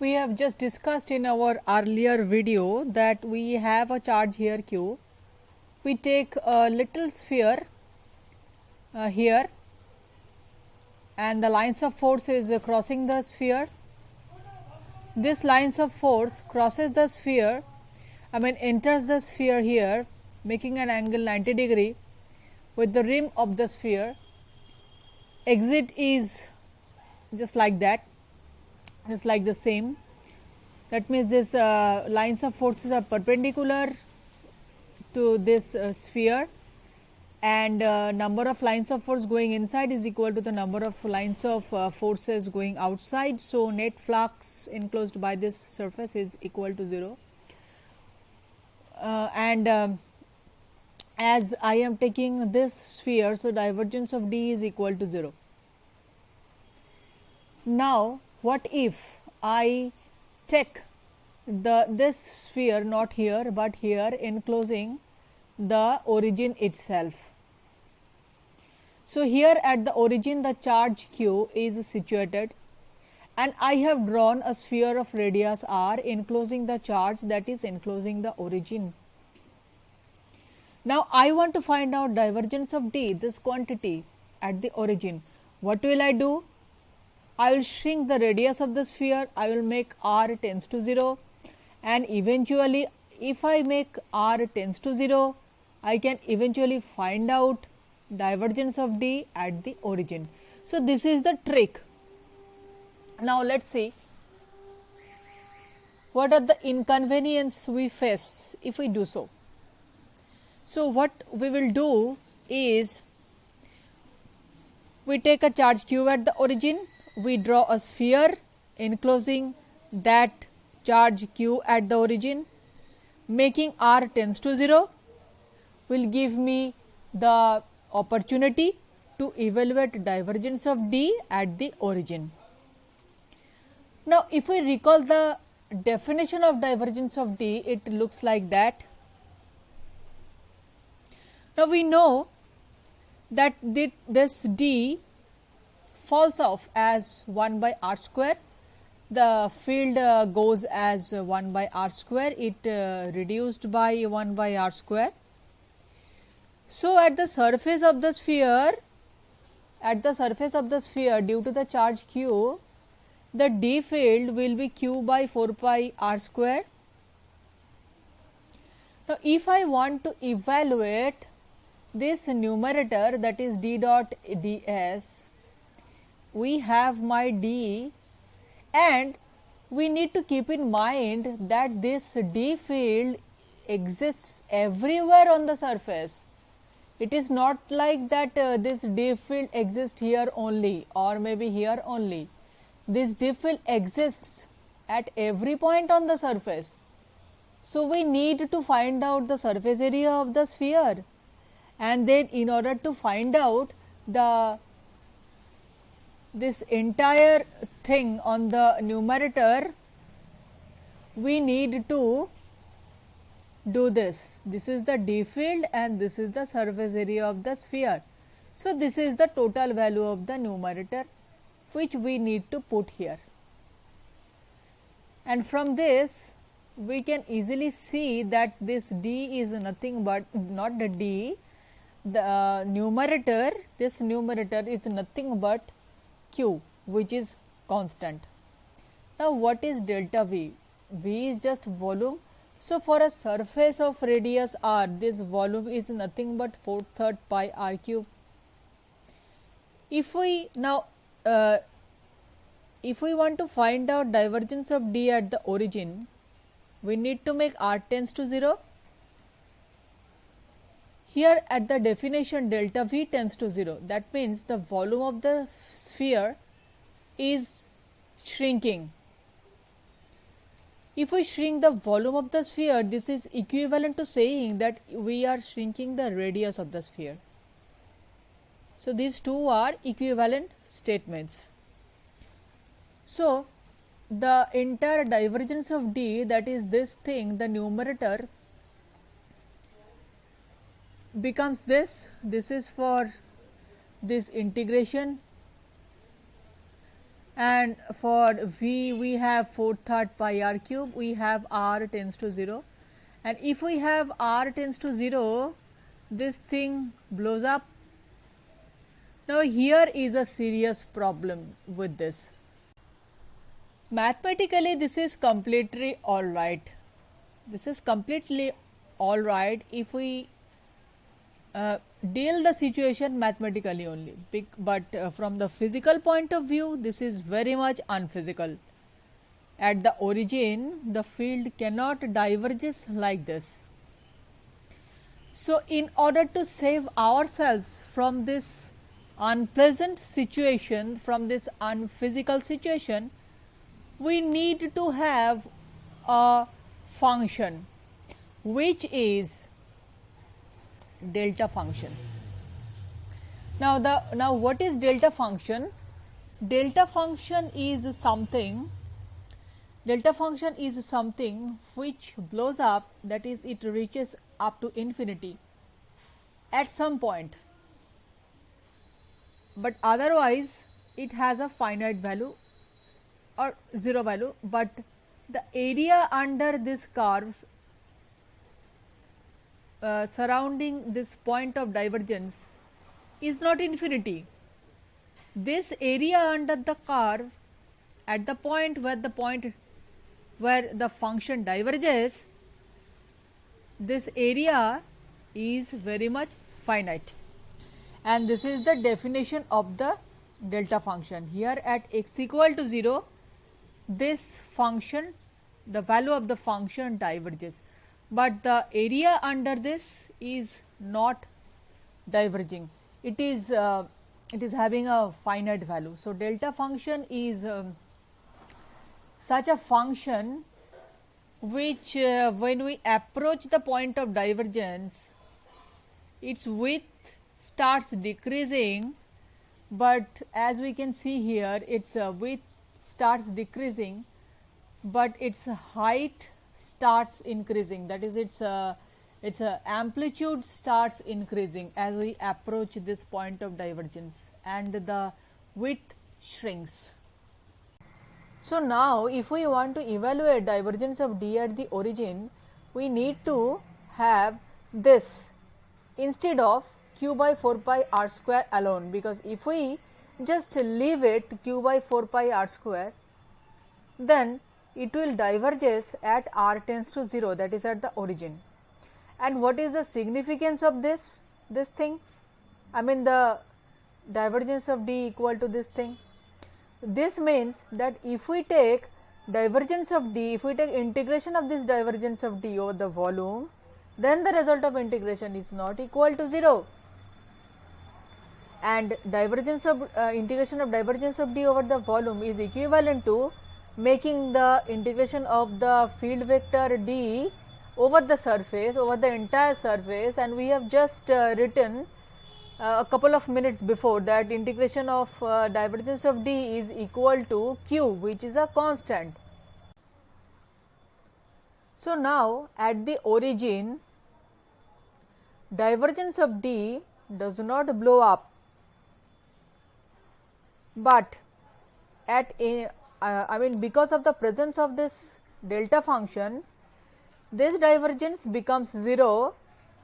We have just discussed in our earlier video that we have a charge here q. We take a little sphere here and the lines of force is crossing the sphere. This lines of force crosses the sphere, enters the sphere here, making an angle 90 degree with the rim of the sphere. Exit is just like that, just like the same. That means this lines of forces are perpendicular to this sphere, and number of lines of force going inside is equal to the number of lines of forces going outside. So, net flux enclosed by this surface is equal to 0, as I am taking this sphere, so divergence of D is equal to 0. Now, what if I take this sphere not here, but here enclosing the origin itself. So, here at the origin the charge q is situated, and I have drawn a sphere of radius r enclosing the charge that is enclosing the origin. Now, I want to find out divergence of D, this quantity at the origin. What will I do? I will shrink the radius of the sphere, I will make r tends to 0, and eventually if I make r tends to 0, I can eventually find out divergence of D at the origin. So, this is the trick. Now, let us see what are the inconvenience we face if we do so. So, what we will do is we take a charge q at the origin, we draw a sphere enclosing that charge q at the origin, making r tends to 0 will give me the opportunity to evaluate divergence of D at the origin. Now, if we recall the definition of divergence of D, it looks like that. Now, we know that this D falls off as 1 by r square, the field goes as 1 by r square, it reduced by 1 by r square. So, at the surface of the sphere, due to the charge q, the D field will be q by 4 pi r square. Now, if I want to evaluate this numerator, that is D dot ds, we have my D, and we need to keep in mind that this D field exists everywhere on the surface. It is not like that this D field exists here only or maybe here only. This D field exists at every point on the surface. So, we need to find out the surface area of the sphere, and then in order to find out this entire thing on the numerator, we need to do this. This is the D field and this is the surface area of the sphere. So, this is the total value of the numerator which we need to put here, and from this we can easily see that this D is nothing but not the D, the numerator, this numerator is nothing but q, which is constant. Now, what is delta V? V is just volume. So, for a surface of radius r, this volume is nothing but 4/3 pi r cube. If we now if we want to find out divergence of D at the origin, we need to make r tends to 0. Here at the definition delta V tends to 0, that means the volume of the sphere is shrinking. If we shrink the volume of the sphere, this is equivalent to saying that we are shrinking the radius of the sphere. So, these two are equivalent statements. So, the entire divergence of D, that is this thing, the numerator becomes this. This is for this integration, and for V we have 4/3 pi r cube, we have r tends to 0, and if we have r tends to 0, this thing blows up. Now, here is a serious problem with this. Mathematically, this is completely alright. This is completely alright if we deal the situation mathematically only, but from the physical point of view, this is very much unphysical. At the origin, the field cannot diverges like this. So, in order to save ourselves from this unpleasant situation, from this unphysical situation, we need to have a function which is delta function. Now, what is delta function? Delta function is something which blows up, that is, it reaches up to infinity at some point, but otherwise it has a finite value or 0 value, but the area under this curves surrounding this point of divergence is not infinity. This area under the curve at the point where the function diverges, this area is very much finite, and this is the definition of the delta function. Here at x equal to 0, this function, the value of the function diverges, but the area under this is not diverging, it is having a finite value. So, delta function is such a function which when we approach the point of divergence, its width starts decreasing, but as we can see here, its width starts decreasing, but its height starts increasing, that is, its amplitude starts increasing as we approach this point of divergence, and the width shrinks. So, now if we want to evaluate divergence of D at the origin, we need to have this instead of q by 4 pi r square alone, because if we just leave it q by 4 pi r square, then it will diverges at r tends to 0, that is at the origin. And what is the significance of this thing? I mean the divergence of D equal to this thing. This means that if we take divergence of D, if we take integration of this divergence of D over the volume, then the result of integration is not equal to 0, and divergence of integration of divergence of D over the volume is equivalent to making the integration of the field vector D over the surface, over the entire surface, and we have just written a couple of minutes before that integration of divergence of D is equal to q, which is a constant. So, now at the origin, divergence of D does not blow up, but at I mean because of the presence of this delta function, this divergence becomes 0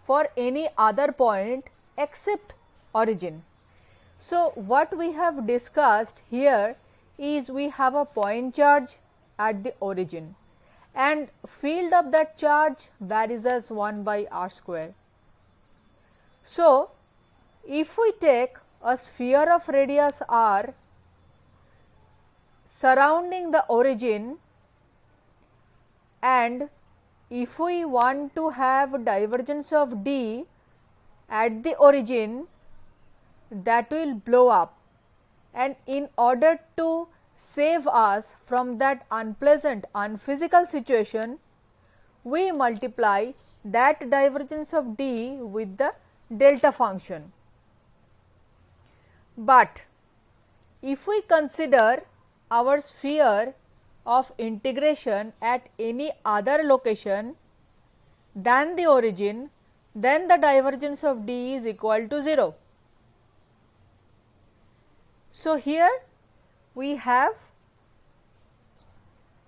for any other point except origin. So, what we have discussed here is we have a point charge at the origin, and field of that charge varies as 1 by r square. So, if we take a sphere of radius r surrounding the origin, and if we want to have divergence of D at the origin, that will blow up, and in order to save us from that unpleasant unphysical situation, we multiply that divergence of D with the delta function. But if we consider our sphere of integration at any other location than the origin, then the divergence of D is equal to 0. So, here we have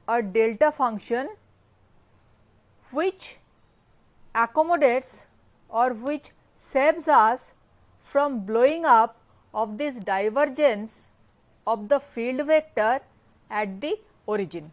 a delta function which accommodates or which saves us from blowing up of this divergence of the field vector at the origin.